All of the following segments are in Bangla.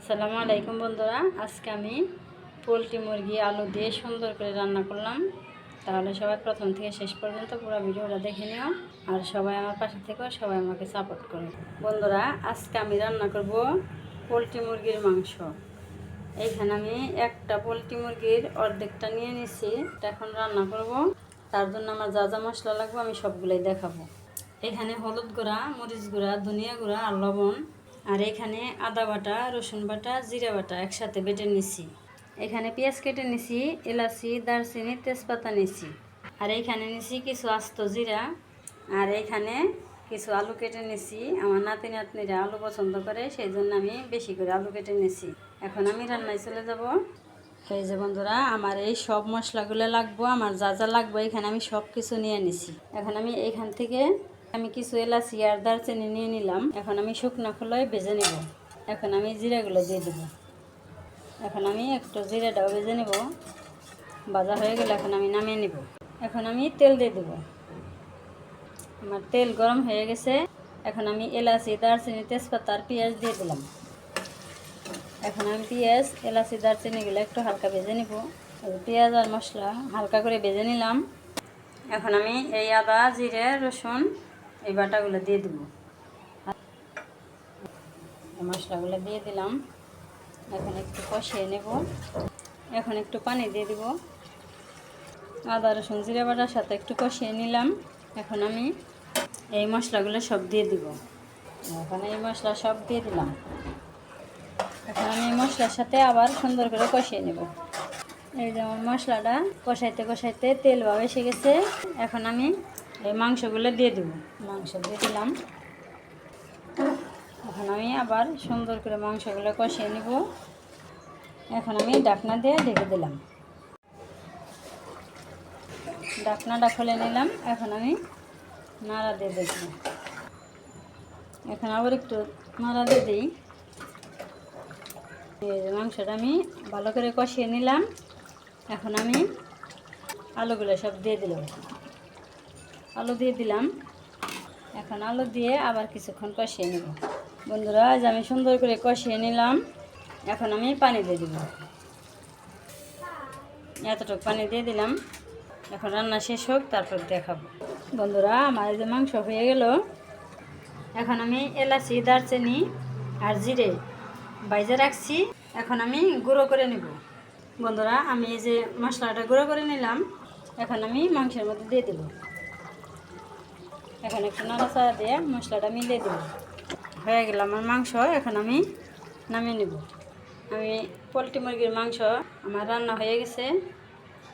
আসসালামু আলাইকুম বন্ধুরা, আজকে আমি পোলট্রি মুরগি আলু দিয়ে সুন্দর করে রান্না করলাম। তাহলে সবাই প্রথম থেকে শেষ পর্যন্ত পুরো ভিডিওটা দেখে নিও, আর সবাই আমার পাশে থেকে সবাই আমাকে সাপোর্ট করো। বন্ধুরা, আজকে আমি রান্না করব পোলট্রি মুরগির মাংস। এইখানে আমি একটা পোলট্রি মুরগির অর্ধেকটা নিয়ে নিছি, এখন রান্না করব। তার জন্য আমার যা যা মশলা লাগবে আমি সবগুলোই দেখাবো। এখানে হলুদ গুঁড়া, মরিচ গুঁড়া, ধনিয়া গুঁড়া আর লবণ, আর এখানে আদা বাটা, রসুন বাটা, জিরা বাটা একসাথে বেটে নিছি। এখানে পেঁয়াজ কেটে নিছি, এলাচি, দারচিনি, তেজপাতা নিছি। আর এইখানে নিছি কিছু আস্ত জিরা, আর এইখানে কিছু আলু কেটে নিছি। আমার নাতি নাতনিরা আলু পছন্দ করে, সেই জন্য আমি বেশি করে আলু কেটে নিছি। এখন আমি রান্নায় চলে যাব। এই যে বন্ধুরা, আমার এই সব মশলাগুলো লাগবো, আমার যা যা লাগবে এখানে আমি সব কিছু নিয়ে নিছি। এখন আমি এইখান থেকে কিছু এলাচি আর দারচিনি নিয়ে নিলাম। এখন আমি শুকনো খোলায় ভেজে নেব। এখন আমি জিরাগুলো দিয়ে দেবো। এখন আমি একটু জিরাটাও ভেজে নেব। ভাজা হয়ে গেলে এখন আমি নামিয়ে নেব। এখন আমি তেল দিয়ে দেবো। আমার তেল গরম হয়ে গেছে। এখন আমি এলাচি, দারচিনি, তেজপাতা আর পেঁয়াজ দিয়ে দিলাম। এখন আমি পেঁয়াজ, এলাচি, দারচিনিগুলো একটু হালকা ভেজে নেব। পেঁয়াজ আর মশলা হালকা করে ভেজে নিলাম। এখন আমি এই আদা, জিরে, রসুন এই বাটাগুলো দিয়ে দেবো। মশলাগুলো দিয়ে দিলাম। এখন একটু কষিয়ে নেব। এখন একটু পানি দিয়ে দিব। আদা, রসুন, জিরে বাটার সাথে একটু কষিয়ে নিলাম। এখন আমি এই মশলাগুলো সব দিয়ে দিব। এখন এই মশলা সব দিয়ে দিলাম। এখন আমি এই মশলার সাথে আবার সুন্দর করে কষিয়ে নেব। এই যেমন মশলাটা কষাইতে কষাইতে তেল ভাব এসে গেছে। এখন আমি এই মাংসগুলো দিয়ে দেবো। মাংস দিয়ে দিলাম। এখন আমি আবার সুন্দর করে মাংসগুলো কষিয়ে নেব। এখন আমি ঢাকনা দিয়ে ঢেকে দিলাম। ঢাকনাটা খুলে নিলাম। এখন আমি নাড়া দিয়ে দেখব। এখন আবার একটু নাড়া দিয়ে দিই। এই যে মাংসটা আমি ভালো করে কষিয়ে নিলাম। এখন আমি আলুগুলো সব দিয়ে দিলাম। আলু দিয়ে দিলাম। এখন আলু দিয়ে আবার কিছুক্ষণ কষিয়ে নেব। বন্ধুরা, আজ আমি সুন্দর করে কষিয়ে নিলাম। এখন আমি পানি দিয়ে দিব। এতটুকু পানি দিয়ে দিলাম। এখন রান্না শেষ হোক, তারপর দেখাবো। বন্ধুরা, আমার যে মাংস হয়ে গেল। এখন আমি এলাচি, দারচিনি আর জিরে বাইজে রাখছি। এখন আমি গুঁড়ো করে নেব। বন্ধুরা, আমি এই যে মশলাটা গুঁড়ো করে নিলাম। এখন আমি মাংসের মধ্যে দিয়ে দেব। এখন একটু নাড়াচাড়া দিয়ে মশলাটা মিলিয়ে দেব। হয়ে গেল আমার মাংস। এখন আমি নামিয়ে নেব। আমি পোলট্রি মুরগির মাংস আমার রান্না হয়ে গেছে।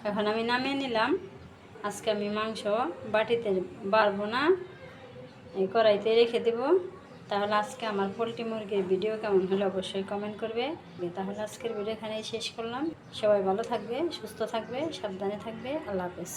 এখন আমি নামিয়ে নিলাম। আজকে আমি মাংস বাটিতে বাড়বো না, এই কড়াইতে রেখে দেব। তাহলে আজকে আমার পোলট্রি মুরগির ভিডিও কেমন হলে অবশ্যই কমেন্ট করবে। তাহলে আজকের ভিডিও এখানেই শেষ করলাম। সবাই ভালো থাকবে, সুস্থ থাকবে, সাবধানে থাকবে। আল্লাহ হাফেজ।